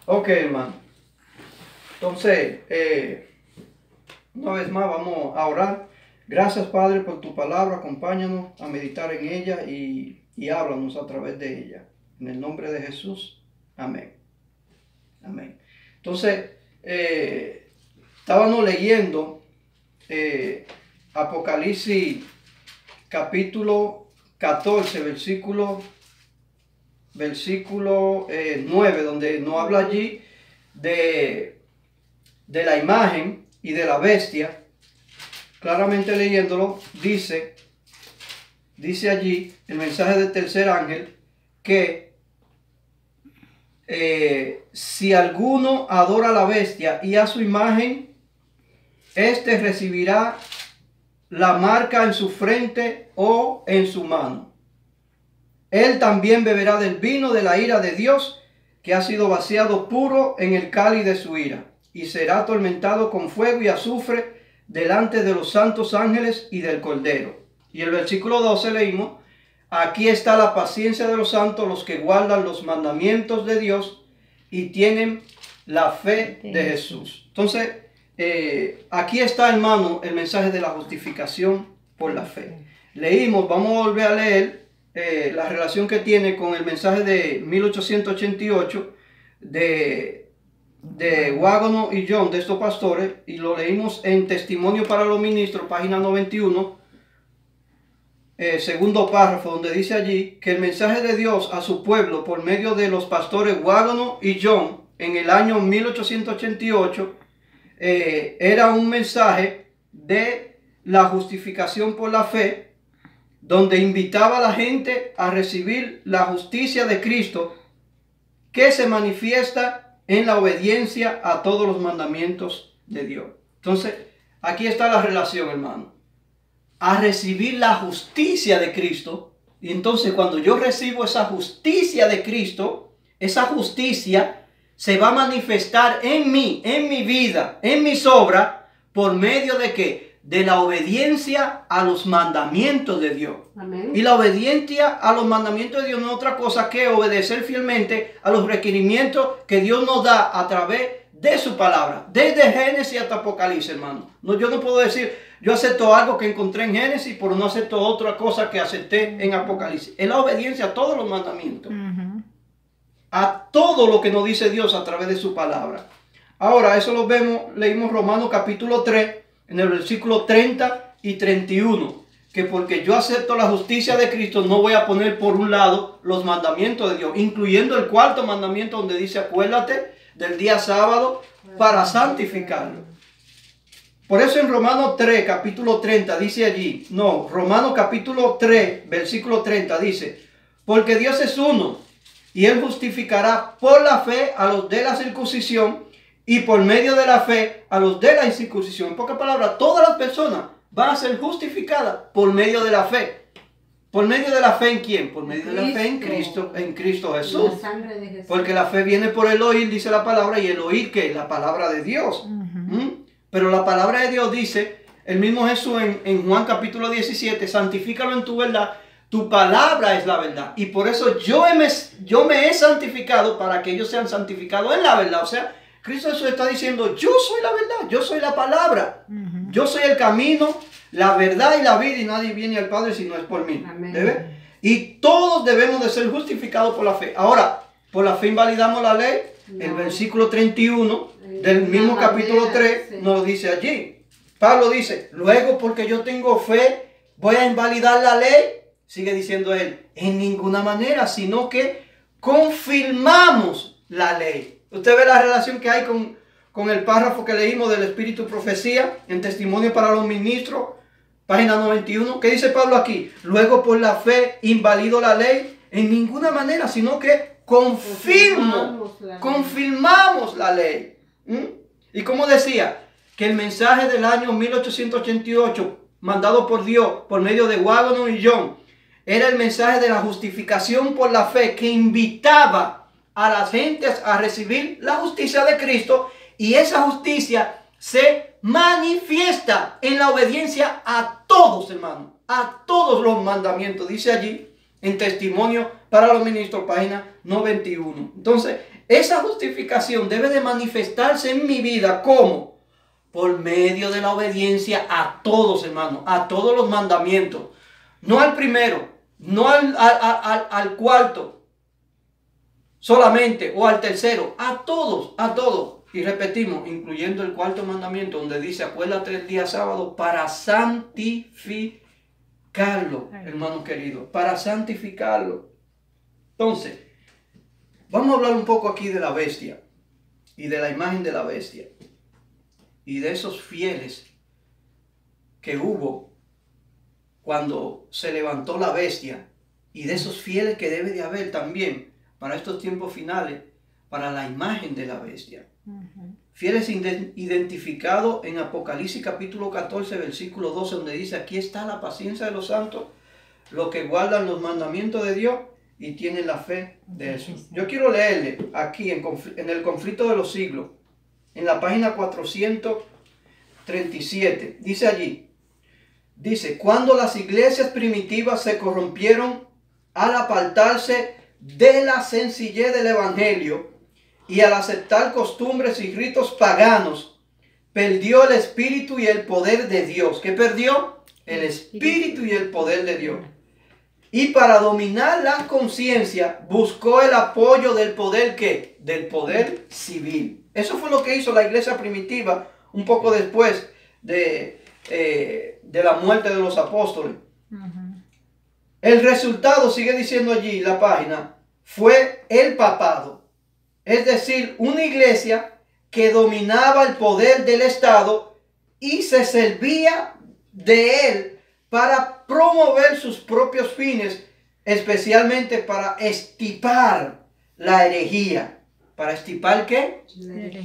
Ok, hermano. Entonces, una vez más vamos a orar. Gracias, Padre, por tu palabra. Acompáñanos a meditar en ella y háblanos a través de ella. En el nombre de Jesús. Amén. Amén. Entonces, estábamos leyendo Apocalipsis capítulo 14, versículo 9, donde nos habla allí de la imagen y de la bestia. Claramente leyéndolo, dice allí el mensaje del tercer ángel que si alguno adora a la bestia y a su imagen, éste recibirá la marca en su frente o en su mano. Él también beberá del vino de la ira de Dios, que ha sido vaciado puro en el cáliz de su ira, y será atormentado con fuego y azufre delante de los santos ángeles y del Cordero. Y el versículo 12 leímos: aquí está la paciencia de los santos, los que guardan los mandamientos de Dios y tienen la fe de Jesús. Entonces, aquí está, hermano, el mensaje de la justificación por la fe. Leímos, vamos a volver a leer la relación que tiene con el mensaje de 1888 de Waggoner y John, de estos pastores, y lo leímos en Testimonio para los Ministros, página 91, segundo párrafo, donde dice allí que el mensaje de Dios a su pueblo por medio de los pastores Waggoner y John en el año 1888 era un mensaje de la justificación por la fe, donde invitaba a la gente a recibir la justicia de Cristo, que se manifiesta en la obediencia a todos los mandamientos de Dios. Entonces, aquí está la relación, hermano. A recibir la justicia de Cristo. Y entonces, cuando yo recibo esa justicia de Cristo, esa justicia se va a manifestar en mí, en mi vida, en mis obras, por medio de ¿qué? De la obediencia a los mandamientos de Dios. Amén. Y la obediencia a los mandamientos de Dios no es otra cosa que obedecer fielmente a los requerimientos que Dios nos da a través de su palabra. Desde Génesis hasta Apocalipsis, hermano. No, yo no puedo decir, yo acepto algo que encontré en Génesis, pero no acepto otra cosa que acepté en Apocalipsis. Es la obediencia a todos los mandamientos. A todo lo que nos dice Dios a través de su palabra. Ahora, eso lo vemos, leímos Romanos capítulo 3, en el versículo 30 y 31, que porque yo acepto la justicia de Cristo, no voy a poner por un lado los mandamientos de Dios, incluyendo el cuarto mandamiento donde dice, acuérdate del día sábado para santificarlo. Por eso en Romanos 3, capítulo 30, dice allí, no, Romanos capítulo 3, versículo 30, dice, porque Dios es uno, y Él justificará por la fe a los de la circuncisión, y por medio de la fe a los de la incircuncisión. En pocas palabras, todas las personas van a ser justificadas por medio de la fe. ¿Por medio de la fe en quién? Por medio de la fe en Cristo Jesús. La sangre de Jesús. Porque la fe viene por el oír, dice la palabra, y el oír, ¿qué? La palabra de Dios. Pero la palabra de Dios dice, el mismo Jesús en Juan capítulo 17, santifícalo en tu verdad, tu palabra es la verdad. Y por eso yo me he santificado para que ellos sean santificados en la verdad. O sea, Cristo Jesús está diciendo, yo soy la verdad, yo soy la palabra, yo soy el camino, la verdad y la vida, y nadie viene al Padre si no es por mí. ¿Debe? Y todos debemos de ser justificados por la fe. Ahora, ¿por la fe invalidamos la ley? No. El versículo 31 del mismo capítulo 3 nos dice allí. Pablo dice, luego porque yo tengo fe, ¿voy a invalidar la ley? Sigue diciendo él, en ninguna manera, sino que confirmamos la ley. Usted ve la relación que hay con el párrafo que leímos del Espíritu y Profecía en Testimonio para los Ministros, página 91. ¿Qué dice Pablo aquí? Luego por la fe invalido la ley en ninguna manera, sino que confirmamos la ley. Y como decía, que el mensaje del año 1888, mandado por Dios por medio de Waggoner y John, era el mensaje de la justificación por la fe, que invitaba a las gentes a recibir la justicia de Cristo, y esa justicia se manifiesta en la obediencia a todos, hermanos, a todos los mandamientos. Dice allí en Testimonio para los ministros, página 91. Entonces, esa justificación debe de manifestarse en mi vida, ¿cómo? Por medio de la obediencia a todos, hermanos, a todos los mandamientos. No al primero, no al cuarto solamente, o al tercero, a todos, a todos. Y repetimos, incluyendo el cuarto mandamiento, donde dice, acuérdate el día sábado para santificarlo, hermanos queridos, para santificarlo. Entonces, vamos a hablar un poco aquí de la bestia y de la imagen de la bestia y de esos fieles que hubo cuando se levantó la bestia y de esos fieles que debe de haber también para estos tiempos finales, para la imagen de la bestia. Fieles identificados en Apocalipsis capítulo 14, versículo 12, donde dice, aquí está la paciencia de los santos, los que guardan los mandamientos de Dios y tienen la fe de eso. Yo quiero leerle aquí en el conflicto de los siglos, en la página 437, dice allí, dice, cuando las iglesias primitivas se corrompieron al apartarse de la sencillez del evangelio y al aceptar costumbres y ritos paganos, perdió el espíritu y el poder de Dios. ¿Qué perdió? El espíritu y el poder de Dios. Y para dominar la conciencia buscó el apoyo del poder, ¿qué? Del poder civil. Eso fue lo que hizo la iglesia primitiva un poco después de la muerte de los apóstoles. El resultado, sigue diciendo allí la página, fue el papado. Es decir, una iglesia que dominaba el poder del Estado y se servía de él para promover sus propios fines, especialmente para estipar la herejía. ¿Para estipar qué?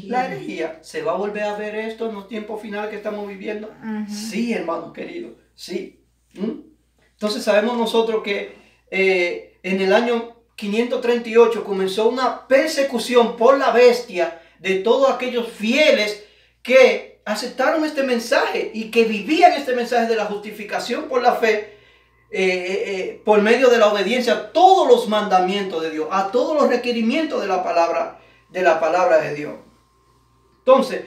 La herejía. ¿Se va a volver a ver esto en los tiempos finales que estamos viviendo? Sí, hermanos queridos, sí. Entonces sabemos nosotros que en el año 538 comenzó una persecución por la bestia de todos aquellos fieles que aceptaron este mensaje y que vivían este mensaje de la justificación por la fe, por medio de la obediencia a todos los mandamientos de Dios, a todos los requerimientos de la palabra de Dios. Entonces,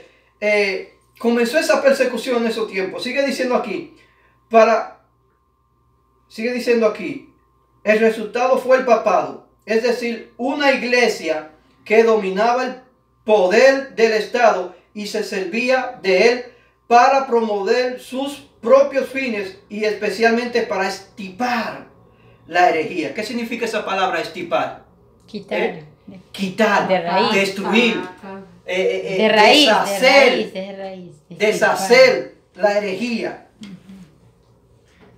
comenzó esa persecución en esos tiempos. Sigue diciendo aquí, el resultado fue el papado, es decir, una iglesia que dominaba el poder del Estado y se servía de él para promover sus propios fines y especialmente para estipar la herejía. ¿Qué significa esa palabra estipar? Quitar. Quitar, de raíz. destruir, De raíz, deshacer, de raíz. deshacer la herejía.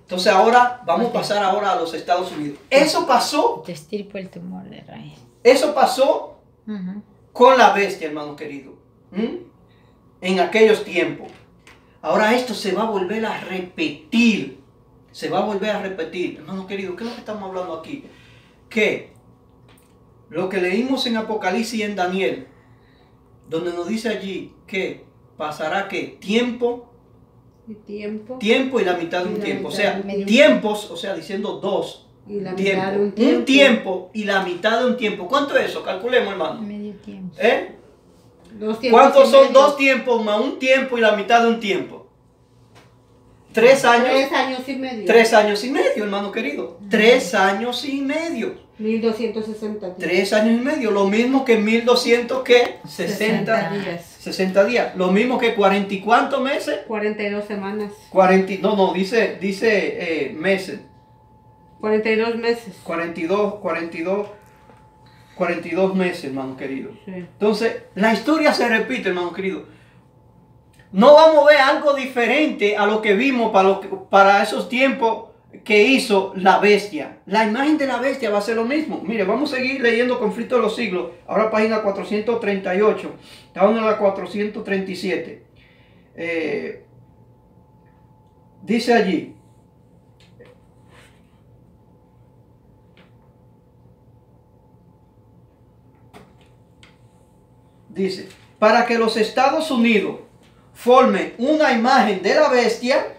Entonces ahora vamos a pasar ahora a los Estados Unidos. Eso pasó. Te estirpo el tumor de raíz. Eso pasó con la bestia, hermano querido. En aquellos tiempos. Ahora esto se va a volver a repetir. Se va a volver a repetir. Hermano querido, ¿qué es lo que estamos hablando aquí? Que lo que leímos en Apocalipsis y en Daniel, donde nos dice allí que pasará que tiempo y la mitad de un tiempo. O sea, tiempos, o sea, diciendo dos. Y la tiempo. mitad de Un tiempo y la mitad de un tiempo. ¿Cuánto es eso? Calculemos, hermano. Medio tiempo. ¿Cuántos son dos tiempos más un tiempo y la mitad de un tiempo? 3 años. 3 años y medio. 3 años y medio, hermano querido. 3 años y medio. 1260 días. 3 años y medio. Lo mismo que 1200, ¿qué? 60 días. 60 días. Lo mismo que 40 y ¿cuántos meses? 42 semanas. Dice meses. 42 meses. 42 meses, hermano querido. Sí. Entonces, la historia se repite, hermano querido. No vamos a ver algo diferente a lo que vimos para esos tiempos que hizo la bestia. La imagen de la bestia va a ser lo mismo. Mire, vamos a seguir leyendo Conflicto de los Siglos. Ahora página 438. Estamos en la 437. Dice allí. Dice, para que los Estados Unidos formen una imagen de la bestia,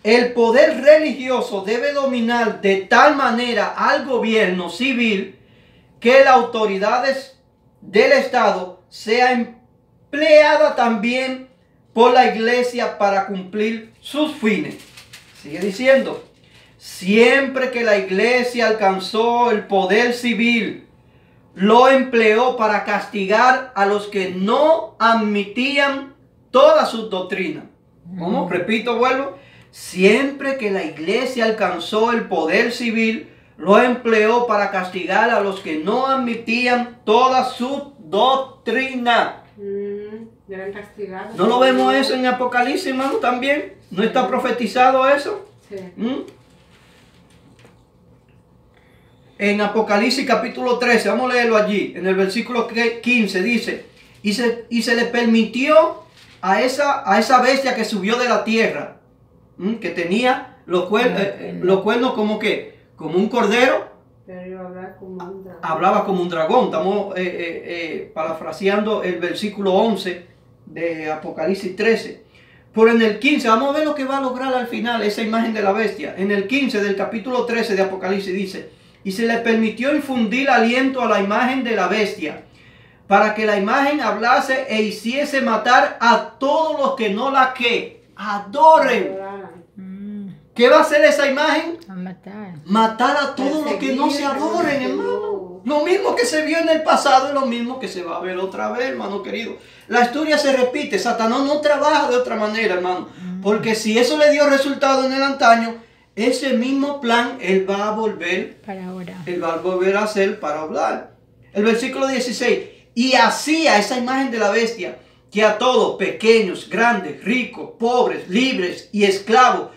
el poder religioso debe dominar de tal manera al gobierno civil que las autoridades del Estado sea empleada también por la iglesia para cumplir sus fines. Sigue diciendo, siempre que la iglesia alcanzó el poder civil, lo empleó para castigar a los que no admitían todas sus doctrinas. ¿Cómo? Repito, vuelvo. Siempre que la iglesia alcanzó el poder civil, lo empleó para castigar a los que no admitían toda su doctrina. Eran castigados. ¿No lo vemos eso en Apocalipsis, hermano, también? ¿No está profetizado eso? Sí. En Apocalipsis capítulo 13, vamos a leerlo allí, en el versículo 15 dice, y se le permitió a esa bestia que subió de la tierra, que tenía los cuernos como que, como un cordero, Pero hablaba como un dragón. hablaba como un dragón. Estamos parafraseando el versículo 11 de Apocalipsis 13. Pero en el 15, vamos a ver lo que va a lograr al final esa imagen de la bestia. En el 15 del capítulo 13 de Apocalipsis dice, y se le permitió infundir aliento a la imagen de la bestia, para que la imagen hablase e hiciese matar a todos los que no la adoren. ¿Qué va a hacer esa imagen? A matar. Matar a todos los que no se adoren, hermano. Lo mismo que se vio en el pasado es lo mismo que se va a ver otra vez, hermano querido. La historia se repite. Satanás no trabaja de otra manera, hermano. Porque si eso le dio resultado en el antaño, ese mismo plan él va a volver. Para ahora. Él va a volver a hacer para hablar. El versículo 16. Y hacía esa imagen de la bestia que a todos, pequeños, grandes, ricos, pobres, libres y esclavos,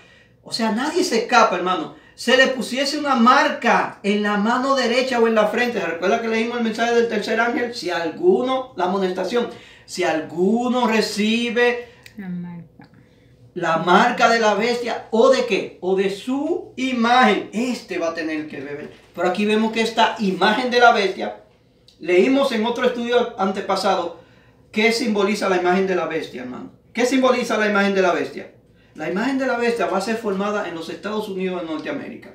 o sea, nadie se escapa, hermano, se le pusiese una marca en la mano derecha o en la frente. ¿Se recuerda que leímos el mensaje del tercer ángel? Si alguno, la amonestación, si alguno recibe la marca de la bestia, ¿o de qué? O de su imagen, este va a tener que beber. Pero aquí vemos que esta imagen de la bestia, leímos en otro estudio antepasado, ¿qué simboliza la imagen de la bestia, hermano? ¿Qué simboliza la imagen de la bestia? La imagen de la bestia va a ser formada en los Estados Unidos de Norteamérica.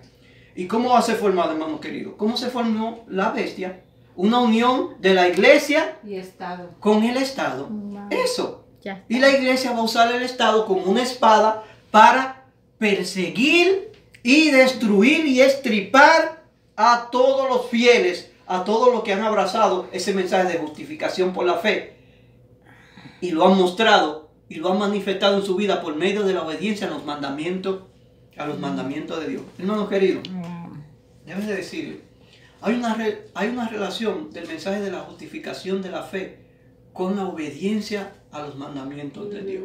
¿Y cómo va a ser formada, hermano querido? ¿Cómo se formó la bestia? Una unión de la iglesia y Estado con el Estado. Wow. Eso. Ya. Y la iglesia va a usar el Estado como una espada para perseguir y destruir y estripar a todos los fieles, a todos los que han abrazado ese mensaje de justificación por la fe. Y lo han mostrado y lo han manifestado en su vida por medio de la obediencia a los mandamientos de Dios. Hermano querido, debes de decirle, hay una relación del mensaje de la justificación de la fe con la obediencia a los mandamientos de Dios.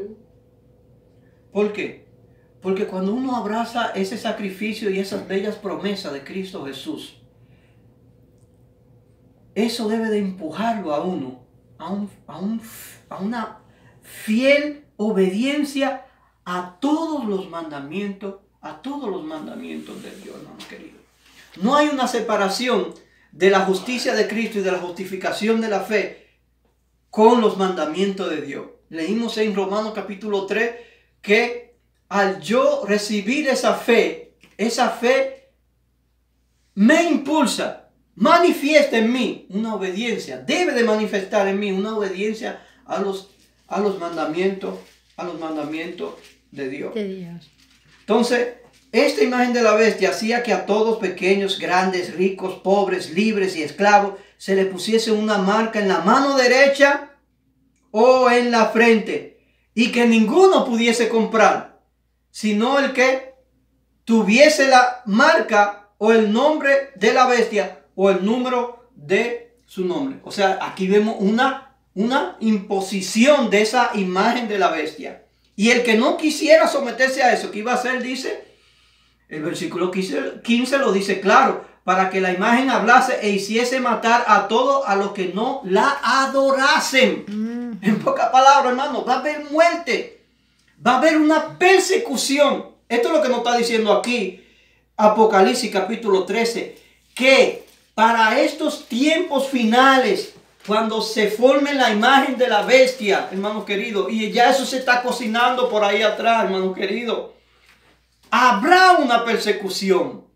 ¿Por qué? Porque cuando uno abraza ese sacrificio y esas bellas promesas de Cristo Jesús, eso debe de empujarlo a uno a una fiel obediencia a todos los mandamientos de Dios, hermano querido. No hay una separación de la justicia de Cristo y de la justificación de la fe con los mandamientos de Dios. Leímos en Romanos capítulo 3 que al yo recibir esa fe me impulsa, manifiesta en mí una obediencia, debe de manifestar en mí una obediencia a los mandamientos de Dios. Entonces, esta imagen de la bestia hacía que a todos, pequeños, grandes, ricos, pobres, libres y esclavos, se le pusiese una marca en la mano derecha o en la frente, y que ninguno pudiese comprar, sino el que tuviese la marca o el nombre de la bestia o el número de su nombre. O sea, aquí vemos una imposición de esa imagen de la bestia. Y el que no quisiera someterse a eso, ¿qué iba a hacer? Dice, el versículo 15 lo dice claro, para que la imagen hablase e hiciese matar a todos a los que no la adorasen. En pocas palabras, hermano, va a haber muerte, va a haber una persecución. Esto es lo que nos está diciendo aquí Apocalipsis capítulo 13, que para estos tiempos finales, cuando se forme la imagen de la bestia, hermanos queridos, y ya eso se está cocinando por ahí atrás, hermanos queridos, habrá una persecución.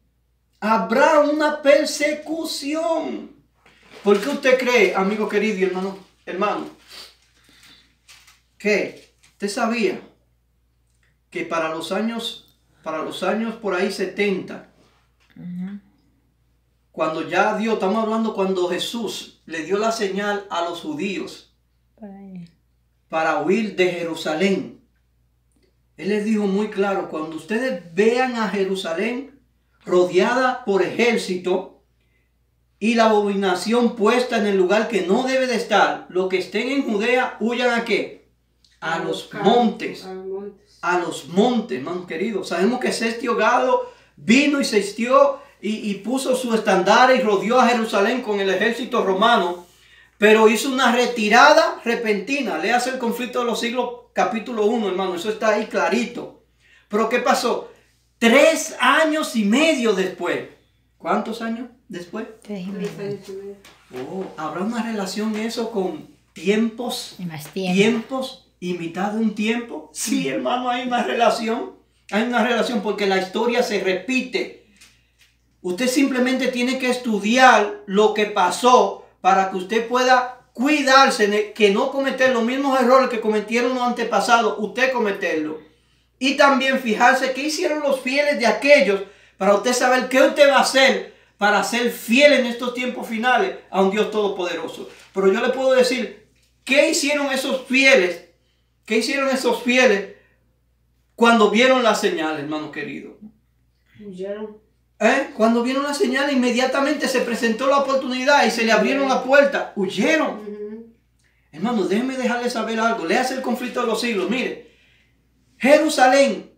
Habrá una persecución. ¿Por qué usted cree, amigo querido y hermano, que usted sabía que para los años por ahí 70, cuando ya Dios, estamos hablando cuando Jesús le dio la señal a los judíos para huir de Jerusalén? Él les dijo muy claro: cuando ustedes vean a Jerusalén rodeada por ejército y la abominación puesta en el lugar que no debe de estar, los que estén en Judea huyan ¿a qué? A los montes. A los montes, hermanos queridos. Sabemos que Sestio Galo vino y sestió y puso su estandarte y rodeó a Jerusalén con el ejército romano, pero hizo una retirada repentina. Léase el conflicto de los siglos, capítulo 1, hermano, eso está ahí clarito. Pero ¿qué pasó? 3 años y medio después. ¿Cuántos años después? 3 y medio. Oh, ¿habrá una relación eso con tiempos? Y más tiempo. ¿Tiempos y mitad de un tiempo? Sí, hermano, hay una relación. Hay una relación porque la historia se repite. Usted simplemente tiene que estudiar lo que pasó para que usted pueda cuidarse de que no cometer los mismos errores que cometieron los antepasados, usted cometerlo. Y también fijarse qué hicieron los fieles de aquellos para usted saber qué usted va a hacer para ser fiel en estos tiempos finales a un Dios todopoderoso. Pero yo le puedo decir, ¿qué hicieron esos fieles? ¿Qué hicieron esos fieles cuando vieron la señal, hermano querido? Huyeron. Cuando vieron la señal, inmediatamente se presentó la oportunidad y se le abrieron la puerta. Huyeron. Hermano, déjeme dejarle saber algo. Léase el conflicto de los siglos. Mire, Jerusalén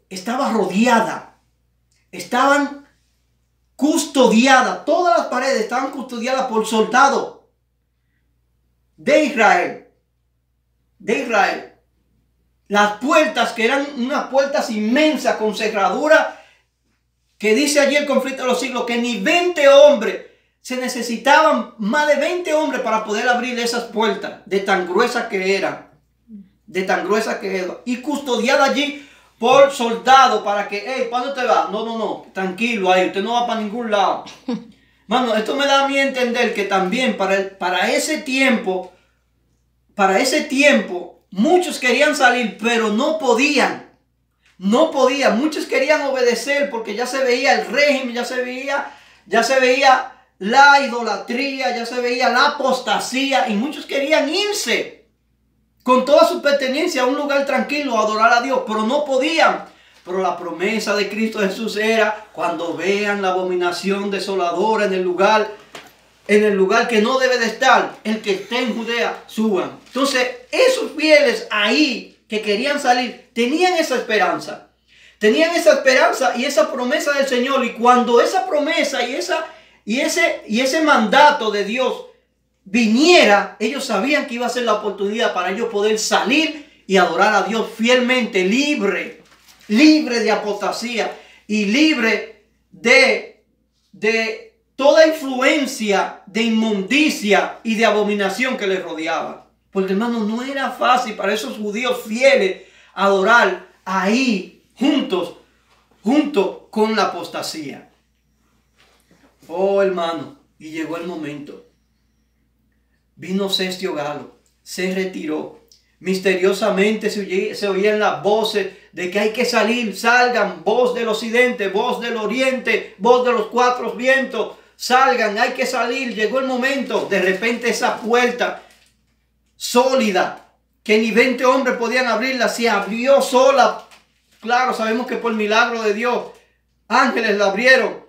estaba rodeada. Estaban custodiadas. Todas las paredes estaban custodiadas por soldados de Israel. Las puertas, que eran unas puertas inmensas con cerradura, que dice allí el conflicto de los siglos que ni 20 hombres, se necesitaban más de 20 hombres para poder abrir esas puertas, de tan gruesas que eran, y custodiada allí por soldados para que, hey, ¿para dónde te vas? No, tranquilo ahí, usted no va para ningún lado. Mano, esto me da a mí a entender que también para ese tiempo, muchos querían salir, pero no podían. Muchos querían obedecer porque ya se veía el régimen, ya se veía la idolatría, ya se veía la apostasía, y muchos querían irse con toda su pertenencia a un lugar tranquilo a adorar a Dios, pero no podían. Pero la promesa de Cristo Jesús era: cuando vean la abominación desoladora en el lugar que no debe de estar, el que esté en Judea, suban. Entonces, esos fieles ahí que querían salir, tenían esa esperanza y esa promesa del Señor. Y cuando esa promesa y ese mandato de Dios viniera, ellos sabían que iba a ser la oportunidad para ellos poder salir y adorar a Dios fielmente, libre de apostasía y libre de toda influencia de inmundicia y de abominación que les rodeaba. Porque, hermano, no era fácil para esos judíos fieles adorar ahí junto con la apostasía. Oh, hermano, y llegó el momento. Vino Sestio Galo, se retiró. Misteriosamente se oían las voces de que hay que salir, salgan, voz del occidente, voz del oriente, voz de los 4 vientos, salgan, hay que salir. Llegó el momento. De repente esa puerta sólida, que ni 20 hombres podían abrirla, se abrió sola. Claro, sabemos que por milagro de Dios, ángeles la abrieron.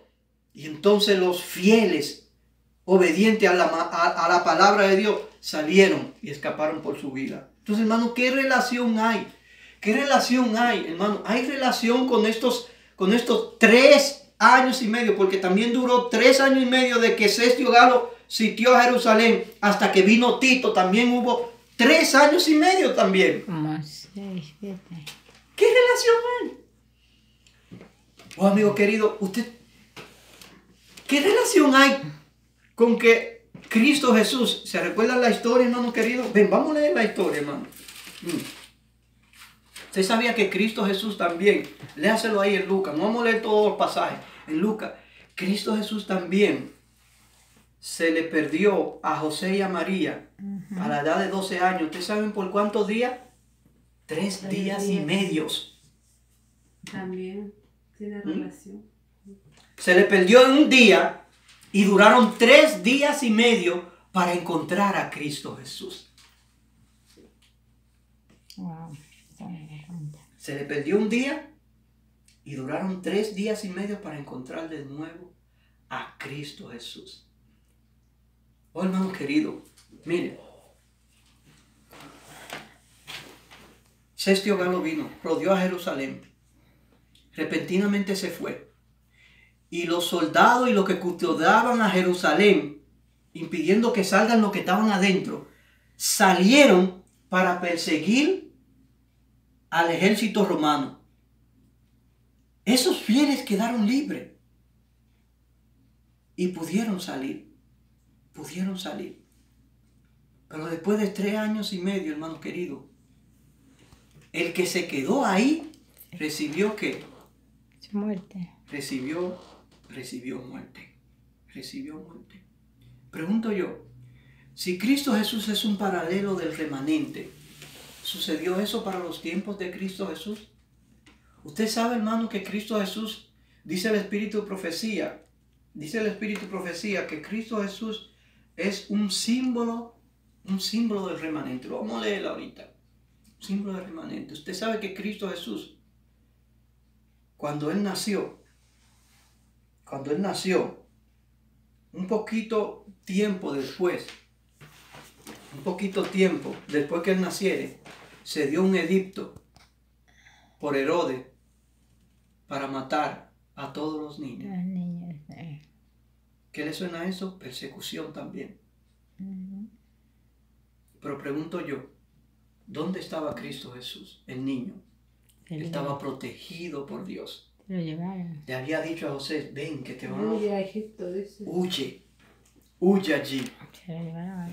Y entonces los fieles, obedientes a la palabra de Dios, salieron y escaparon por su vida. Entonces, hermano, ¿qué relación hay? Hermano? Hay relación con estos 3 años y medio, porque también duró 3 años y medio de que Sestio Galo sitió a Jerusalén hasta que vino Tito. También hubo 3 años y medio también. Como 6, 7. ¿Qué relación hay? Oh, amigo querido, ¿qué relación hay con que Cristo Jesús? ¿Se recuerdan la historia, hermano querido? Ven, vamos a leer la historia, hermano. Usted sabía que Cristo Jesús también, léaselo ahí en Lucas, no vamos a leer todos los pasajes, en Lucas, Cristo Jesús también se le perdió a José y a María a la edad de 12 años. ¿Ustedes saben por cuántos días? 3 días y medios. También tiene relación. Se le perdió en un día y duraron 3 días y medio para encontrar a Cristo Jesús. Wow. Se le perdió un día y duraron 3 días y medio para encontrar de nuevo a Cristo Jesús. Oh, hermano querido, mire. Sestio Galo vino, rodeó a Jerusalén. Repentinamente se fue. Y los soldados y los que custodiaban a Jerusalén, impidiendo que salgan los que estaban adentro, salieron para perseguir al ejército romano. Esos fieles quedaron libres y pudieron salir. Pero después de 3 años y medio, hermano querido, el que se quedó ahí recibió ¿qué? Su muerte. Recibió muerte. Pregunto yo, si Cristo Jesús es un paralelo del remanente, ¿sucedió eso para los tiempos de Cristo Jesús? Usted sabe, hermano, que Cristo Jesús, dice el Espíritu de Profecía que Cristo Jesús es un símbolo del remanente. Lo vamos a leer ahorita. Un símbolo del remanente. Usted sabe que Cristo Jesús, cuando Él nació, un poquito tiempo después que Él naciere, se dio un edicto por Herodes para matar a todos los niños. Los niños. ¿Qué le suena a eso? Persecución también. Pero pregunto yo, ¿dónde estaba Cristo Jesús, el niño? Estaba protegido por Dios. Lo llevaron. Le había dicho a José, ven que te van a... Huye a Egipto, dice. Huye allí. Se lo llevaron.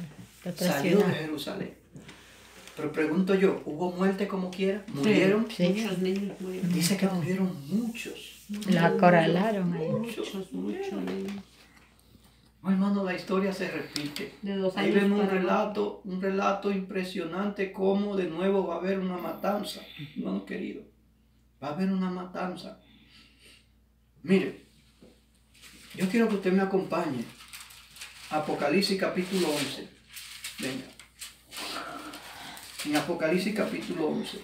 Salió de Jerusalén. Pero pregunto yo, ¿hubo muerte como quiera? ¿Murieron? Sí. Muchos niños murieron. Dice que murieron muchos. Los acorralaron ahí. Muchos niños. Oh, hermano, la historia se repite. De 2 Ahí años vemos para un relato impresionante cómo de nuevo va a haber una matanza, hermano querido. Va a haber una matanza. Mire, yo quiero que usted me acompañe. Apocalipsis capítulo 11. Venga. En Apocalipsis capítulo 11.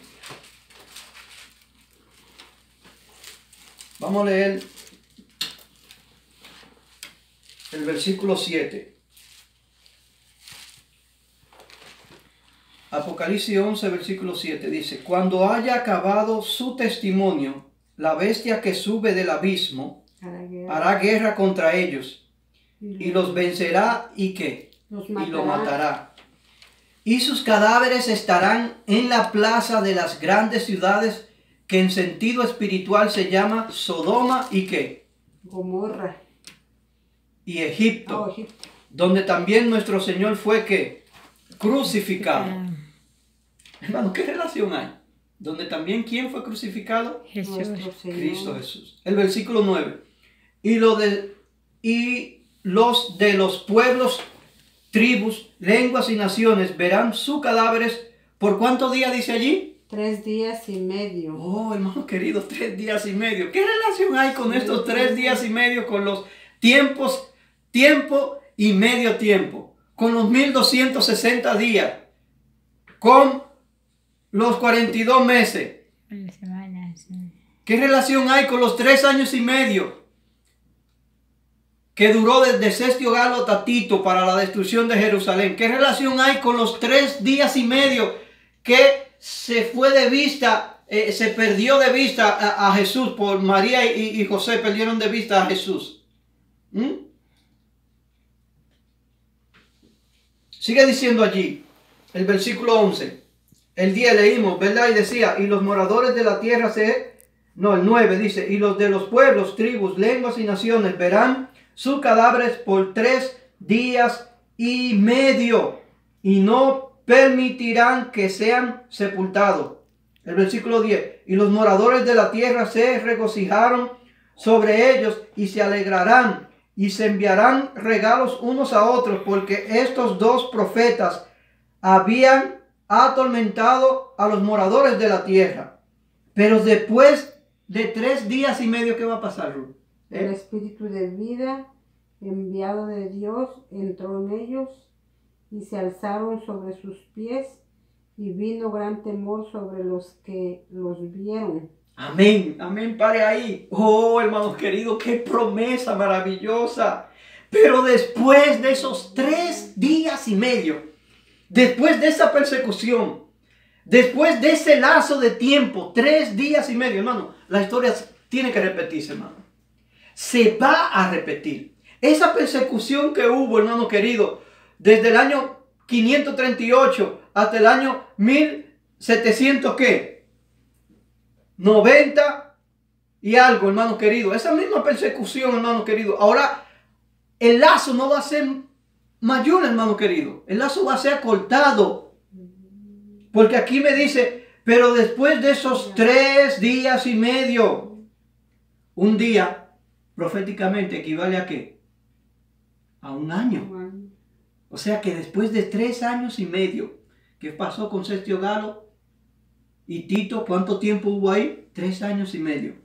Vamos a leer el versículo 7. Apocalipsis 11, versículo 7 dice: cuando haya acabado su testimonio, la bestia que sube del abismo hará guerra contra ellos y los vencerá y ¿qué? Y lo matará. Y sus cadáveres estarán en la plaza de las grandes ciudades que en sentido espiritual se llama Sodoma y ¿qué? Gomorra. Y Egipto, Oh, Egipto. donde también nuestro Señor fue ¿qué? Crucificado. Hermano, ¿qué relación hay? Donde también ¿quién fue crucificado? Jesús. Nuestro Señor. Cristo Jesús. El versículo 9. Y los de los pueblos, tribus, lenguas y naciones verán sus cadáveres. ¿Por cuántos días dice allí? 3 días y medio. Oh, hermano querido, 3 días y medio. ¿Qué relación hay con estos 3 días y medio con los tiempos, tiempo y medio tiempo? Con los 1260 días. Con los 42 meses. Semanas. ¿Qué relación hay con los 3 años y medio que duró desde Sestio Galo Tatito para la destrucción de Jerusalén? ¿Qué relación hay con los 3 días y medio que se fue de vista, se perdió de vista a Jesús por María y José perdieron de vista a Jesús? Sigue diciendo allí, el versículo 11. El 10 leímos, ¿verdad? Y decía, y los moradores de la tierra el 9 dice, y los de los pueblos, tribus, lenguas y naciones verán sus cadáveres por 3 días y medio y no permitirán que sean sepultados. El versículo 10. Y los moradores de la tierra se regocijaron sobre ellos y se alegrarán y se enviarán regalos unos a otros, porque estos dos profetas habían atormentado a los moradores de la tierra. Pero después de 3 días y medio, ¿qué va a pasar, Ruth? El espíritu de vida enviado de Dios entró en ellos y se alzaron sobre sus pies y vino gran temor sobre los que los vieron. Amén, amén, pare ahí. Oh, hermanos queridos, qué promesa maravillosa. Pero después de esos 3 días y medio, después de esa persecución, después de ese lazo de tiempo, 3 días y medio, hermano, la historia tiene que repetirse, hermano. Se va a repetir. Esa persecución que hubo, hermano querido, desde el año 538 hasta el año 1700, ¿qué? 90 y algo, hermano querido. Esa misma persecución, hermano querido. Ahora, el lazo no va a ser mayor, hermano querido. El lazo va a ser acortado. Porque aquí me dice, pero después de esos 3 días y medio, un día proféticamente equivale a ¿qué? A un año. O sea que después de 3 años y medio, ¿qué pasó con Sergio Galo y Tito? ¿Cuánto tiempo hubo ahí? 3 años y medio.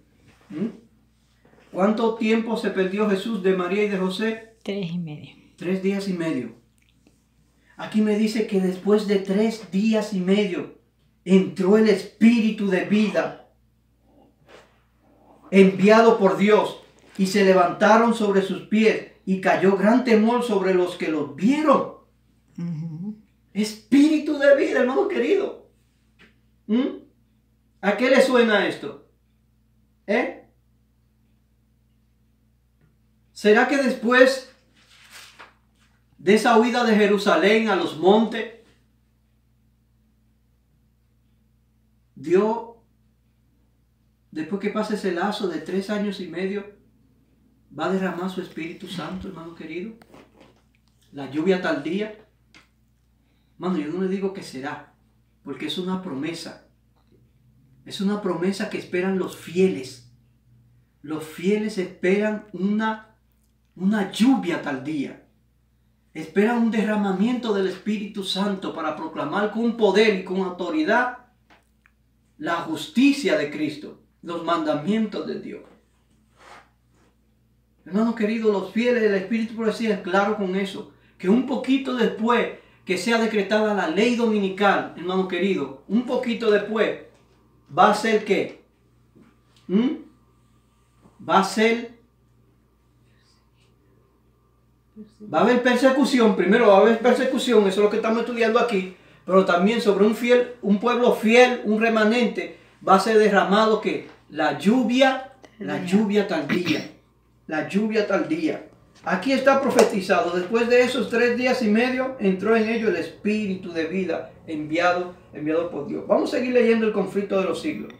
¿Cuánto tiempo se perdió Jesús de María y de José? 3 y medio. 3 días y medio. Aquí me dice que después de 3 días y medio entró el espíritu de vida enviado por Dios y se levantaron sobre sus pies y cayó gran temor sobre los que los vieron. Espíritu de vida, hermano querido. ¿A qué le suena esto? ¿Será que después de esa huida de Jerusalén a los montes, Dios, después que pase ese lazo de 3 años y medio, va a derramar su Espíritu Santo, hermano querido? La lluvia tardía. Hermano, yo no le digo que será, porque es una promesa. Es una promesa que esperan los fieles. Los fieles esperan una lluvia tardía. Esperan un derramamiento del Espíritu Santo para proclamar con poder y con autoridad la justicia de Cristo, los mandamientos de Dios. Hermano querido, los fieles del Espíritu Profecía es claro con eso, que un poquito después que sea decretada la ley dominical, hermano querido, un poquito después, va a ser ¿qué? Va a haber persecución. Primero va a haber persecución, eso es lo que estamos estudiando aquí, pero también sobre un pueblo fiel, un remanente, va a ser derramado ¿qué? La lluvia tardía. La lluvia tardía. Aquí está profetizado. Después de esos 3 días y medio, entró en ellos el espíritu de vida enviado por Dios. Vamos a seguir leyendo el conflicto de los siglos.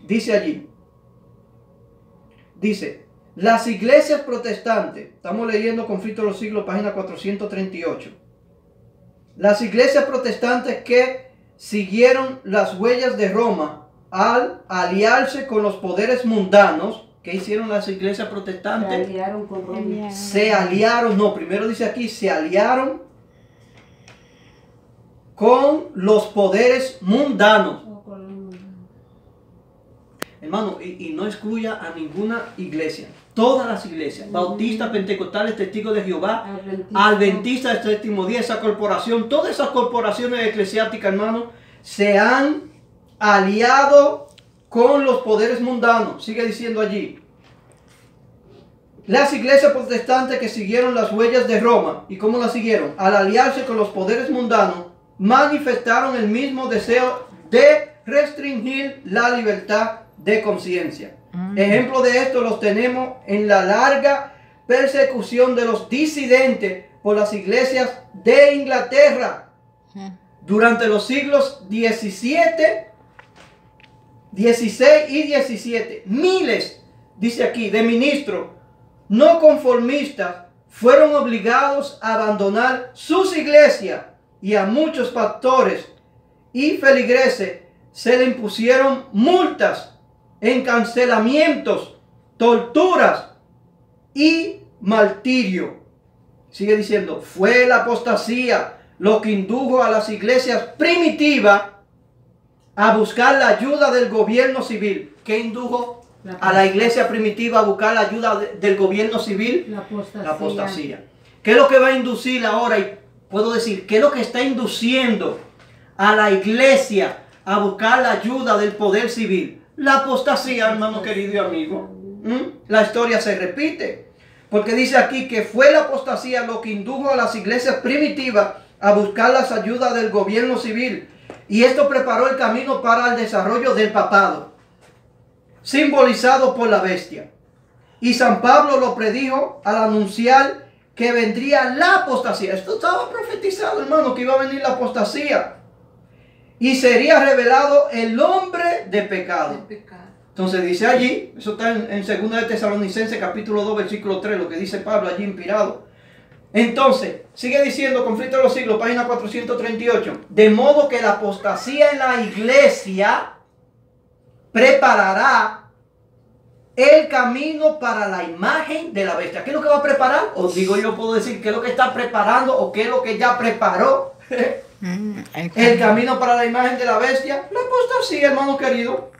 Dice allí. Dice, las iglesias protestantes, estamos leyendo conflicto de los siglos, página 438. Las iglesias protestantes que siguieron las huellas de Roma al aliarse con los poderes mundanos. ¿Qué hicieron las iglesias protestantes? Se aliaron con Roma. Se aliaron, no, primero dice aquí, se aliaron con los poderes mundanos. Hermano, y no excluya a ninguna iglesia. Todas las iglesias, bautistas, pentecostales, testigos de Jehová, adventistas del séptimo día, esa corporación, todas esas corporaciones eclesiásticas, hermano, se han aliado con los poderes mundanos. Sigue diciendo allí. Las iglesias protestantes que siguieron las huellas de Roma, ¿y cómo las siguieron? Al aliarse con los poderes mundanos, manifestaron el mismo deseo de restringir la libertad de conciencia. Ejemplo de esto los tenemos en la larga persecución de los disidentes por las iglesias de Inglaterra durante los siglos 17, 16 y 17. Miles, dice aquí, de ministros no conformistas fueron obligados a abandonar sus iglesias, y a muchos pastores y feligreses se le impusieron multas, encarcelamientos, torturas y martirio. Sigue diciendo, fue la apostasía lo que indujo a las iglesias primitivas a buscar la ayuda del gobierno civil. ¿Qué indujo a la iglesia primitiva a buscar la ayuda del gobierno civil? La apostasía. La apostasía. ¿Qué es lo que va a inducir ahora? Y puedo decir, ¿qué es lo que está induciendo a la iglesia a buscar la ayuda del poder civil? La apostasía, hermano querido y amigo. La historia se repite. Porque dice aquí que fue la apostasía lo que indujo a las iglesias primitivas a buscar las ayudas del gobierno civil. Y esto preparó el camino para el desarrollo del papado, simbolizado por la bestia. Y San Pablo lo predijo al anunciar que vendría la apostasía. Esto estaba profetizado, hermano, que iba a venir la apostasía. Y sería revelado el hombre de pecado. Entonces dice allí, eso está en 2 de Tesalonicenses capítulo 2 versículo 3, lo que dice Pablo allí inspirado. Entonces, sigue diciendo, Conflicto de los Siglos, página 438. De modo que la apostasía en la iglesia preparará el camino para la imagen de la bestia. ¿Qué es lo que va a preparar? Os digo, yo puedo decir qué es lo que está preparando o qué es lo que ya preparó. El camino para la imagen de la bestia. La apostasía, hermano querido.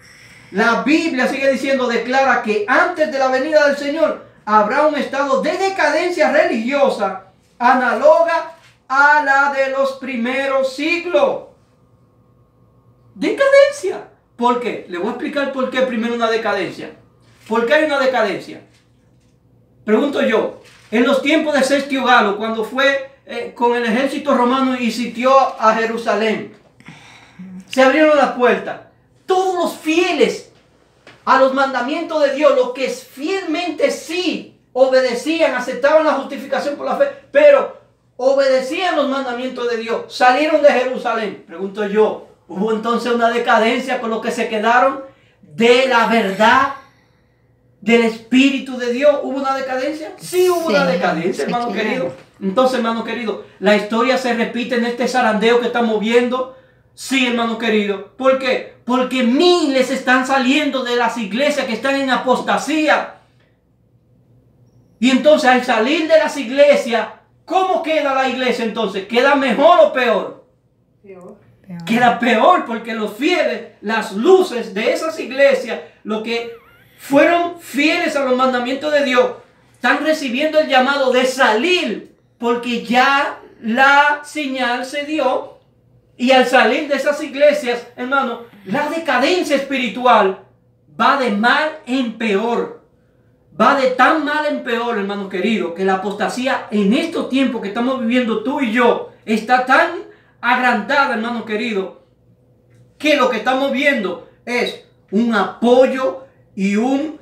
La Biblia sigue diciendo, declara que antes de la venida del Señor habrá un estado de decadencia religiosa análoga a la de los primeros siglos. Decadencia. ¿Por qué? Le voy a explicar por qué primero una decadencia. ¿Por qué hay una decadencia? Pregunto yo, en los tiempos de Sestio Galo, cuando fue con el ejército romano y sitió a Jerusalén, se abrieron las puertas. Todos los fieles a los mandamientos de Dios, los que fielmente sí obedecían, aceptaban la justificación por la fe, pero obedecían los mandamientos de Dios, salieron de Jerusalén. Pregunto yo, ¿hubo entonces una decadencia con los que se quedaron de la verdad, del Espíritu de Dios? ¿Hubo una decadencia? Sí, hubo una decadencia, hermano querido. Entonces, hermano querido, la historia se repite en este zarandeo que estamos viendo. Sí, hermano querido. ¿Por qué? Porque miles están saliendo de las iglesias que están en apostasía. Y entonces al salir de las iglesias, ¿cómo queda la iglesia entonces? ¿Queda mejor o peor? Peor. Queda peor, porque los fieles, las luces de esas iglesias, los que fueron fieles a los mandamientos de Dios, están recibiendo el llamado de salir, porque ya la señal se dio. Y al salir de esas iglesias, hermano, la decadencia espiritual va de mal en peor. Va de tan mal en peor, hermano querido, que la apostasía en estos tiempos que estamos viviendo tú y yo está tan agrandada, hermano querido, que lo que estamos viendo es un apoyo y un